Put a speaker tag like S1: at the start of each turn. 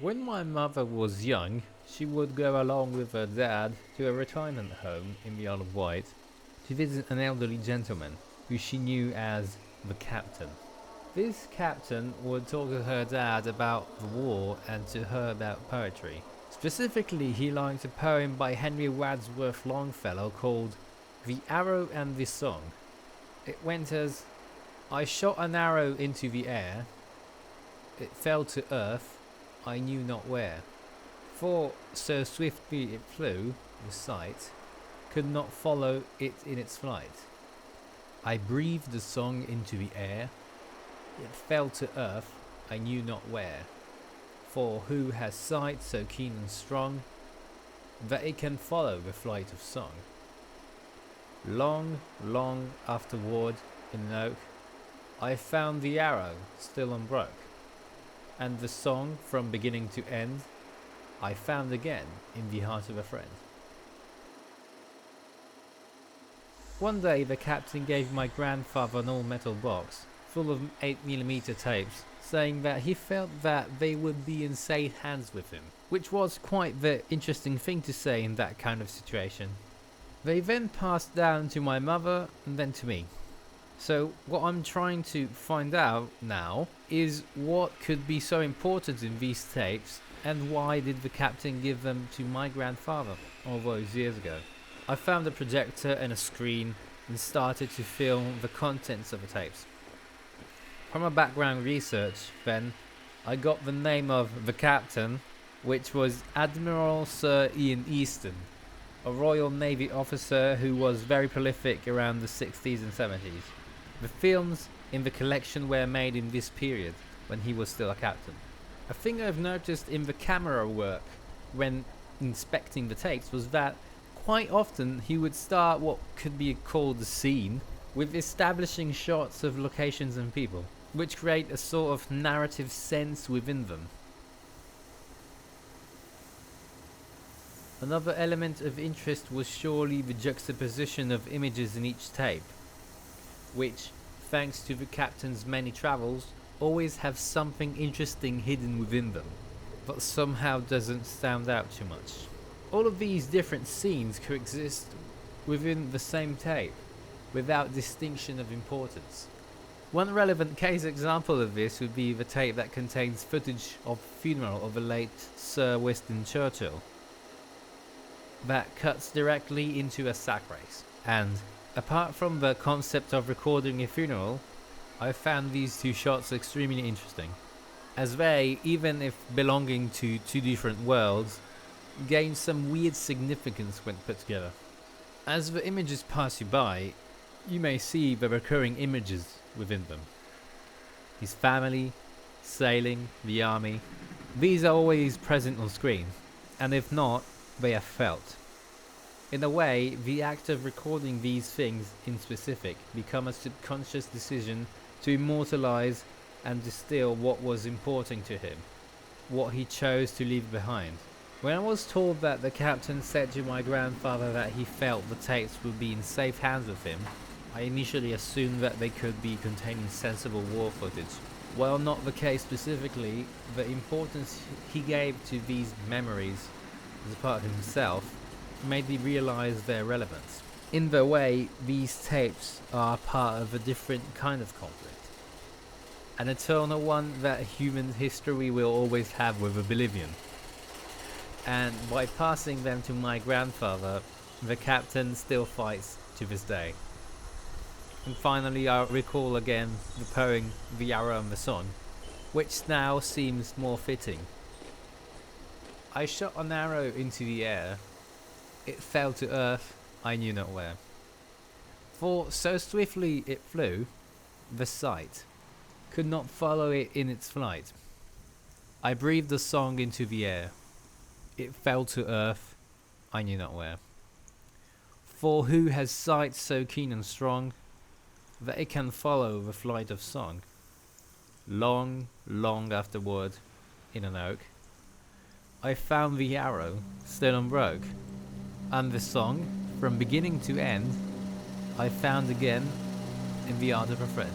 S1: When my mother was young, she would go along with her dad to a retirement home in the Isle of Wight to visit an elderly gentleman who she knew as the captain. This captain would talk to her dad about the war and to her about poetry. Specifically, he liked a poem by Henry Wadsworth Longfellow called The Arrow and the Song. It went as, I shot an arrow into the air, it fell to earth, I knew not where. For so swiftly it flew, the sight could not follow it in its flight. I breathed the song into the air, it fell to earth, I knew not where. For who has sight so keen and strong, that it can follow the flight of song? Long, long afterward, in an oak, I found the arrow still unbroke, and the song from beginning to end I found again in the heart of a friend. One day the captain gave my grandfather an all-metal box full of 8mm tapes, saying that he felt that they would be in safe hands with him, which was quite the interesting thing to say in that kind of situation. They then passed down to my mother and then to me. So what I'm trying to find out now is what could be so important in these tapes, and why did the captain give them to my grandfather all those years ago. I found a projector and a screen and started to film the contents of the tapes. From my background research then, I got the name of the captain, which was Admiral Sir Ian Easton, a Royal Navy officer who was very prolific around the 60s and 70s. The films in the collection were made in this period, when he was still a captain. A thing I've noticed in the camera work when inspecting the tapes was that quite often he would start what could be called a scene with establishing shots of locations and people, which create a sort of narrative sense within them. Another element of interest was surely the juxtaposition of images in each tape, which, thanks to the captain's many travels, always have something interesting hidden within them, but somehow doesn't stand out too much. All of these different scenes coexist within the same tape, without distinction of importance. One relevant case example of this would be the tape that contains footage of the funeral of the late Sir Winston Churchill, that cuts directly into a sack race. And apart from the concept of recording a funeral, I found these two shots extremely interesting, as they, even if belonging to two different worlds, gain some weird significance when put together. As the images pass you by, you may see the recurring images within them. His family, sailing, the army, these are always present on screen, and if not, they are felt. In a way, the act of recording these things in specific become a subconscious decision to immortalize and distill what was important to him, what he chose to leave behind. When I was told that the captain said to my grandfather that he felt the tapes would be in safe hands with him, I initially assumed that they could be containing sensible war footage. While not the case specifically, the importance he gave to these memories as a part of himself made me realize their relevance. In the way, these tapes are part of a different kind of conflict, an eternal one that human history will always have with oblivion. And by passing them to my grandfather, the captain still fights to this day. And finally, I recall again the poem The Arrow and the Song, which now seems more fitting. I shot an arrow into the air, it fell to earth, I knew not where. For so swiftly it flew, the sight could not follow it in its flight. I breathed the song into the air, it fell to earth, I knew not where. For who has sight so keen and strong, that it can follow the flight of song? Long, long afterward, in an oak, I found the arrow still unbroke, and the song, from beginning to end, I found again in the art of a friend.